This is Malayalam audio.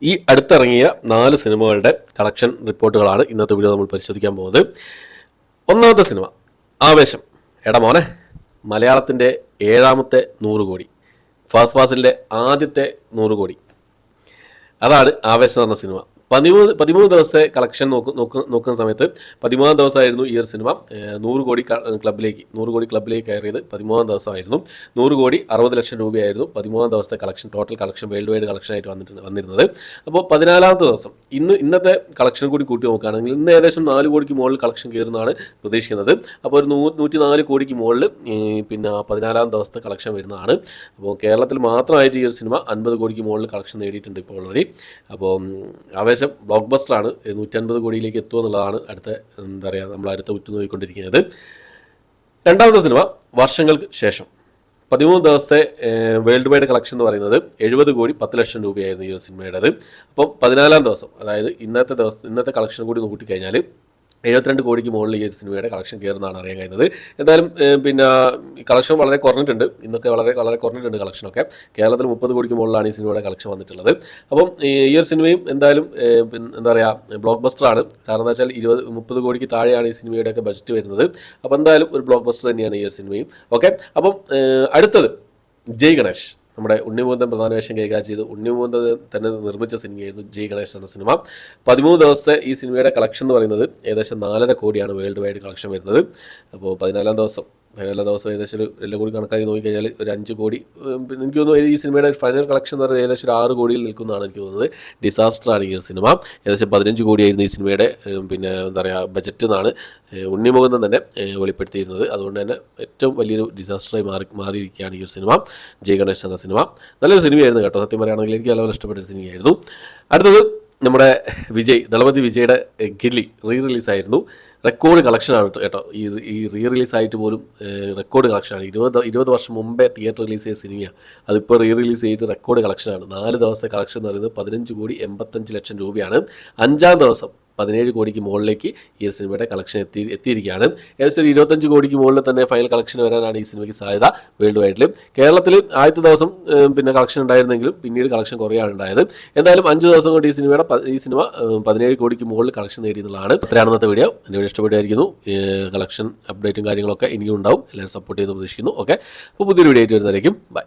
ഈ അടുത്തിറങ്ങിയ 4 സിനിമകളുടെ കളക്ഷൻ റിപ്പോർട്ടുകളാണ് ഇന്നത്തെ വീഡിയോ നമ്മൾ പരിശോധിക്കാൻ പോകുന്നത്. ഒന്നാമത്തെ സിനിമ ആവേശം. എടാ മോനെ, മലയാളത്തിൻ്റെ 7ാമത്തെ 100 കോടി, ഫഹദ് ഫാസിലിൻ്റെ ആദ്യത്തെ 100 കോടി. അതാണ് ആവേശം എന്ന സിനിമ. 13 ദിവസത്തെ കളക്ഷൻ നോക്കുന്ന സമയത്ത് 13ാം ദിവസമായിരുന്നു ഈ ഒരു സിനിമ 100 കോടി ക്ലബിലേക്ക് കയറിയത്. 13ാം ദിവസമായിരുന്നു. 100 കോടി 60 ലക്ഷം രൂപയായിരുന്നു 13ാം ദിവസത്തെ collection, total collection, world wide collection ആയിട്ട് വന്നിരുന്നത്. അപ്പോൾ 14ാമത്തെ ദിവസം ഇന്നത്തെ കളക്ഷൻ കൂടി കൂട്ടി നോക്കുകയാണെങ്കിൽ ഇന്ന് ഏകദേശം 4 കോടിക്ക് മുകളിൽ കളക്ഷൻ കയറുന്നതാണ് പ്രതീക്ഷിക്കുന്നത്. അപ്പോൾ ഒരു 104 കോടിക്ക് മുകളിൽ പിന്നെ 14ാം ദിവസത്തെ കളക്ഷൻ വരുന്നതാണ്. അപ്പോൾ കേരളത്തിൽ മാത്രമായിട്ട് ഈ ഒരു സിനിമ 50 കോടിക്ക് മുകളിൽ കളക്ഷൻ നേടിയിട്ടുണ്ട് ഇപ്പോൾ ഓൾറെഡി. അപ്പോൾ ആവേശം ബ്ലോക്ക് ബസ്റ്ററാണ്. 150 കോടിയിലേക്ക് എത്തുക എന്നുള്ളതാണ് നമ്മൾ അടുത്ത ഉറ്റുനോക്കിക്കൊണ്ടിരിക്കുന്നത്. രണ്ടാമത്തെ സിനിമ വർഷങ്ങൾക്ക് ശേഷം. 13 ദിവസത്തെ വേൾഡ് വൈഡ് കളക്ഷൻ എന്ന് പറയുന്നത് 70 കോടി 10 ലക്ഷം രൂപയായിരുന്നു ഈ ഒരു സിനിമയുടേത്. അപ്പം 14ാം ദിവസം, അതായത് ഇന്നത്തെ കളക്ഷൻ കൂടി നോക്കിക്കഴിഞ്ഞാൽ 72 കോടിക്ക് മുകളിൽ ഈ ഒരു സിനിമയുടെ കളക്ഷൻ കയറുന്നതാണ് അറിയാൻ കഴിയുന്നത്. എന്തായാലും പിന്നെ കളക്ഷൻ വളരെ കുറഞ്ഞിട്ടുണ്ട്. ഇന്നൊക്കെ വളരെ കുറഞ്ഞിട്ടുണ്ട് കളക്ഷനൊക്കെ. കേരളത്തിൽ 30 കോടിക്ക് മുകളിലാണ് ഈ സിനിമയുടെ കളക്ഷൻ വന്നിട്ടുള്ളത്. അപ്പം ഈ ഒരു സിനിമയും എന്തായാലും ബ്ലോക്ക് ബസ്റ്ററാണ്. കാരണം എന്താ വെച്ചാൽ 30 കോടിക്ക് താഴെയാണ് ഈ സിനിമയുടെയൊക്കെ ബഡ്ജറ്റ് വരുന്നത്. അപ്പോൾ എന്തായാലും ഒരു ബ്ലോക്ക് ബസ്റ്റർ തന്നെയാണ് ഈ ഒരു സിനിമയും. ഓക്കെ, അപ്പം അടുത്തത് ജയ് ഗണേഷ്. നമ്മുടെ ഉണ്ണിമുകുന്ദൻ പ്രധാന വേഷം കൈകാര്യം ചെയ്ത് ഉണ്ണിമുകുന്ദൻ തന്നെ നിർമ്മിച്ച സിനിമയായിരുന്നു ജയ് ഗണേഷ് എന്ന സിനിമ. 13 ദിവസത്തെ ഈ സിനിമയുടെ കളക്ഷൻ എന്ന് പറയുന്നത് ഏകദേശം 4.5 കോടിയാണ് വേൾഡ് വൈഡ് കളക്ഷൻ വരുന്നത്. അപ്പോൾ 14ാം ദിവസം ഏകദേശം എല്ലാം കൂടി കണക്കാക്കി നോക്കിക്കഴിഞ്ഞാൽ ഒരു 5 കോടി. എനിക്ക് തോന്നുന്നു ഈ സിനിമയുടെ ഫൈനൽ കളക്ഷൻ എന്ന് പറയുന്നത് ഏകദേശം ഒരു 6 കോടിയിൽ നിൽക്കുന്നതാണ് എനിക്ക് തോന്നുന്നത്. ഡിസാസ്റ്ററാണ് ഈ ഒരു സിനിമ. ഏകദേശം 15 കോടിയായിരുന്നു ഈ സിനിമയുടെ ബജറ്റ് എന്നാണ് ഉണ്ണിമുകുന്ദൻ തന്നെ വെളിപ്പെടുത്തിയിരുന്നത്. അതുകൊണ്ട് തന്നെ ഏറ്റവും വലിയൊരു ഡിസാസ്റ്ററായി മാറിയിരിക്കുകയാണ് ഈ ഒരു സിനിമ, ജയ് ഗണേഷ് എന്ന സിനിമ. നല്ലൊരു സിനിമയായിരുന്നു കേട്ടോ, സത്യം പറയുകയാണെങ്കിൽ എനിക്ക് നല്ലപോലെ ഇഷ്ടപ്പെട്ട സിനിമയായിരുന്നു. അടുത്തത് നമ്മുടെ ദളപതി വിജയുടെ ഗില്ലി റിലീസായിരുന്നു. റെക്കോർഡ് കളക്ഷനാണ് കേട്ടോ. ഈ റിലീസായിട്ട് പോലും റെക്കോർഡ് കളക്ഷനാണ്. 20 വർഷം മുമ്പേ തിയേറ്റർ റിലീസ് ചെയ്ത സിനിമയാണ്. അതിപ്പോൾ റിലീസ് ചെയ്തിട്ട് റെക്കോർഡ് കളക്ഷനാണ്. 4 ദിവസത്തെ കളക്ഷൻ എന്ന് പറയുന്നത് 15 കോടി 85 ലക്ഷം രൂപയാണ്. 5ാം ദിവസം 17 കോടിക്ക് മുകളിലേക്ക് ഈ സിനിമയുടെ കളക്ഷൻ എത്തിയിരിക്കുകയാണ്. ഏകദേശം ഒരു 25 കോടിക്ക് മുകളിൽ തന്നെ ഫൈനൽ കളക്ഷൻ വരാനാണ് ഈ സിനിമയ്ക്ക് സാധ്യത വേൾഡ് വൈഡിൽ. കേരളത്തിൽ ആദ്യത്തെ ദിവസം കളക്ഷൻ ഉണ്ടായിരുന്നെങ്കിലും പിന്നീട് കളക്ഷൻ കുറയാണ് ഉണ്ടായത്. എന്തായാലും 5 ദിവസം കൊണ്ട് ഈ സിനിമ 17 കോടിക്ക് മുകളിൽ കളക്ഷൻ നേടിയെന്നുള്ളതാണ്. അത്രയാണ് ഇന്നത്തെ വീഡിയോ. എൻ്റെ വീഡിയോ ഇഷ്ടപ്പെട്ടായിരിക്കുന്നു. കളക്ഷൻ അപ്ഡേറ്റും കാര്യങ്ങളൊക്കെ ഇനിയും ഉണ്ടാവും. എല്ലാവരും സപ്പോർട്ട് ചെയ്ത് പ്രതീക്ഷിക്കുന്നു. ഓക്കെ, അപ്പോൾ പുതിയൊരു വീഡിയോ ആയിട്ട് വരുന്നതായിരിക്കും. ബൈ.